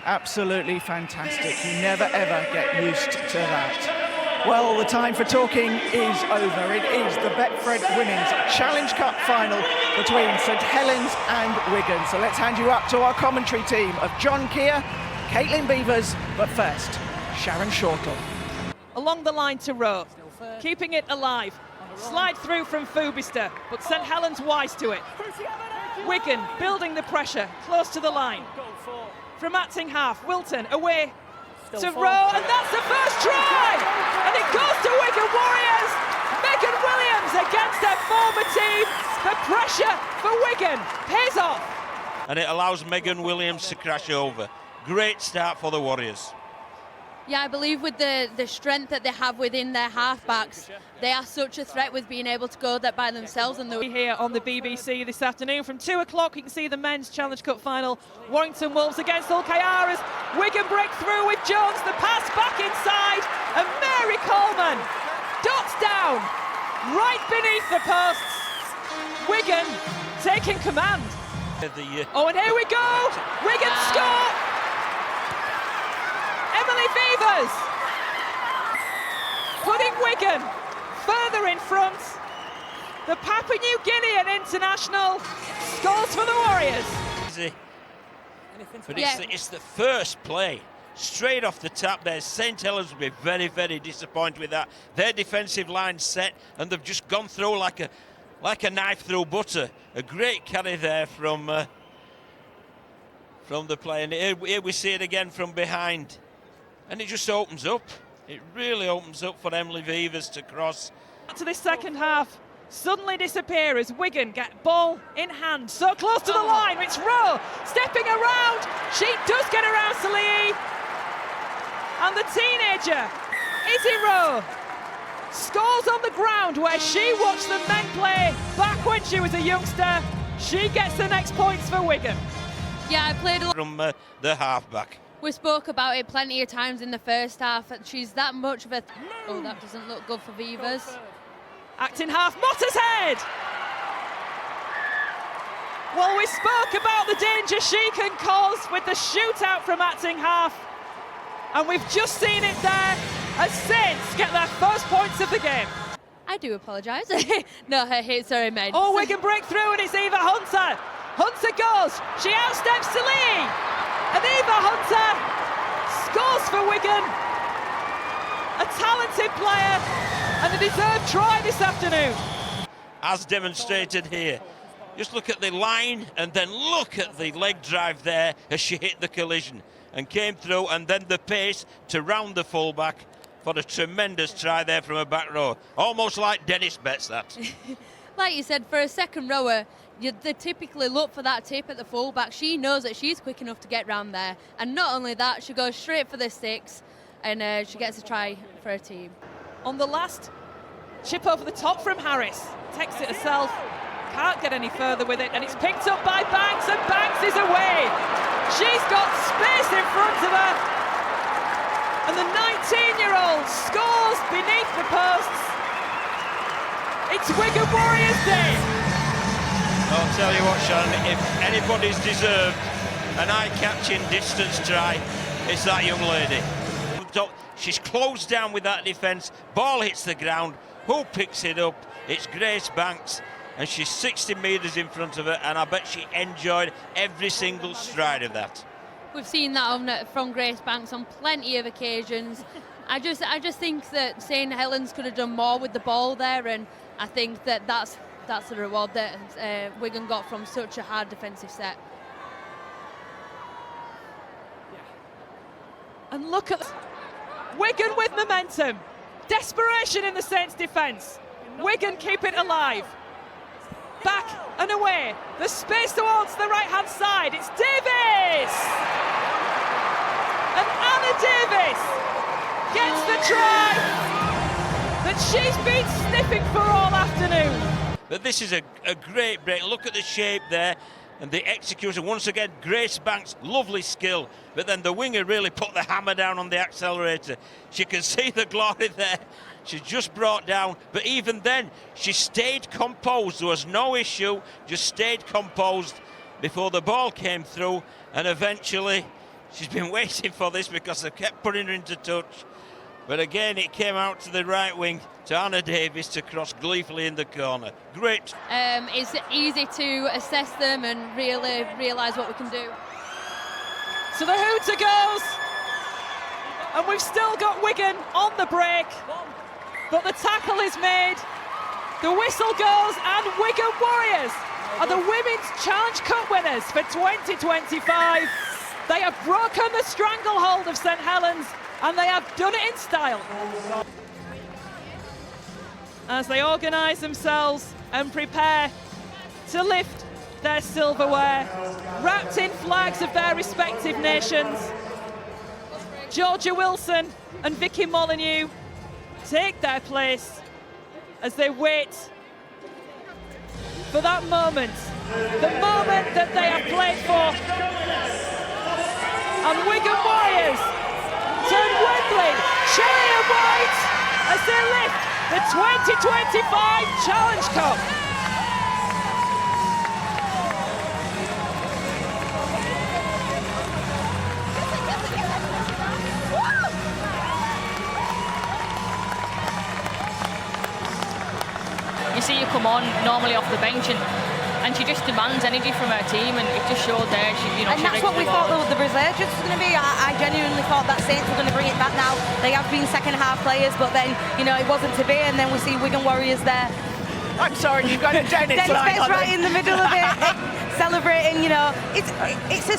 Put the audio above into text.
Absolutely fantastic. You never ever get used to that. Well, the time for talking is over. It is the Betfred Women's Challenge Cup final between St Helens and Wigan. So let's hand you up to our commentary team of John Keir, Caitlin Beavers, but first, Sharon Shortle. Along the line to Rowe, keeping it alive. Slide through from Fubister, but St Helens wise to it. Wigan building the pressure, close to the line. From acting half, Wilton away to Rowe, and that's the first try! And it goes to Wigan Warriors! Megan Williams against her former team. The pressure for Wigan pays off. And it allows Megan Williams to crash over. Great start for the Warriors. Yeah, I believe with the strength that they have within their halfbacks, they are such a threat with being able to go that by themselves. And here on the BBC this afternoon from 2 o'clock, you can see the men's Challenge Cup final. Warrington Wolves against Hull KRs. Wigan break through with Jones. The pass back inside, and Mary Coleman dots down right beneath the posts. Wigan taking command. Oh, and here we go. Wigan score. Emily Beavers putting Wigan further in front. The Papua New Guinean international scores for the Warriors. But it's the first play. Straight off the tap there. St Helens will be very, very disappointed with that. Their defensive line set, and they've just gone through like a knife through butter. A great carry there from the play. And here we see it again from behind. And it just opens up. It really opens up for Emily Beavers to cross. To this second half, suddenly disappear as Wigan get ball in hand. So close to the line, it's Rowe stepping around. She does get around Salih. And the teenager, Izzy Rowe, scores on the ground where she watched the men play back when she was a youngster. She gets the next points for Wigan. Yeah, I played a lot from the halfback. We spoke about it plenty of times in the first half. She's that much of a... Oh, that doesn't look good for Beavers. Acting half, Motter's head! Well, we spoke about the danger she can cause with the shootout from acting half. And we've just seen it there as Saints get their first points of the game. I do apologise. No, her hits are immense. Oh, Wigan break through and it's Eva Hunter. Hunter goes, she outsteps Salih. And Eva Hunter scores for Wigan. A talented player and a deserved try this afternoon. As demonstrated here. Just look at the line and then look at the leg drive there as she hit the collision and came through, and then the pace to round the fullback for a tremendous try there from a back row. Almost like Dennis Betts, that. Like you said, for a second rower, they typically look for that tip at the fullback. She knows that she's quick enough to get round there. And not only that, she goes straight for the six, and she gets a try for her team. On the last chip over the top from Harris. Takes it herself, can't get any further with it, and it's picked up by Banks, and Banks is away. She's got space in front of her. And the 19-year-old scores beneath the posts. It's Wigan Warriors Day. I'll tell you what, Sharon, if anybody's deserved an eye-catching distance try, it's that young lady. She's closed down with that defence, ball hits the ground, who picks it up? It's Grace Banks, and she's 60 metres in front of her, and I bet she enjoyed every single stride of that. We've seen that from Grace Banks on plenty of occasions. I just think that St Helens could have done more with the ball there, and I think that that's the reward that Wigan got from such a hard defensive set. And look at Wigan with momentum. Desperation in the Saints' defence. Wigan keep it alive. Back and away. The space towards the right-hand side. It's Davis! And Anna Davis gets the try that she's been sniffing for all afternoon. But this is a great break. Look at the shape there and the execution. Once again, Grace Banks, lovely skill. But then the winger really put the hammer down on the accelerator. She can see the glory there. She's just brought down. But even then, she stayed composed. There was no issue. Just stayed composed before the ball came through. And eventually, She's been waiting for this because they kept putting her into touch. But again, it came out to the right wing to Anna Davis to cross gleefully in the corner. Great. It's easy to assess them and really realise what we can do. So the hooter goes, and we've still got Wigan on the break, but the tackle is made, the whistle goes, and Wigan Warriors are the Women's Challenge Cup winners for 2025. They have broken the stranglehold of St Helens, and they have done it in style. As they organise themselves and prepare to lift their silverware, wrapped in flags of their respective nations, Georgia Wilson and Vicky Molyneux take their place as they wait for that moment, the moment that they have played for. And Wigan Warriors turn Wembley cherry and white as they lift the 2025 Challenge Cup. You see her come on normally off the bench and she just demands energy from her team, and it just showed there. And that's what we thought the resurgence was going to be. I genuinely thought that Saints were going to bring it back now. They have been second half players, but then, it wasn't to be, and then we see Wigan Warriors there. I'm sorry, you've got a Dennis line Dennis on right in the middle of it, celebrating, it's a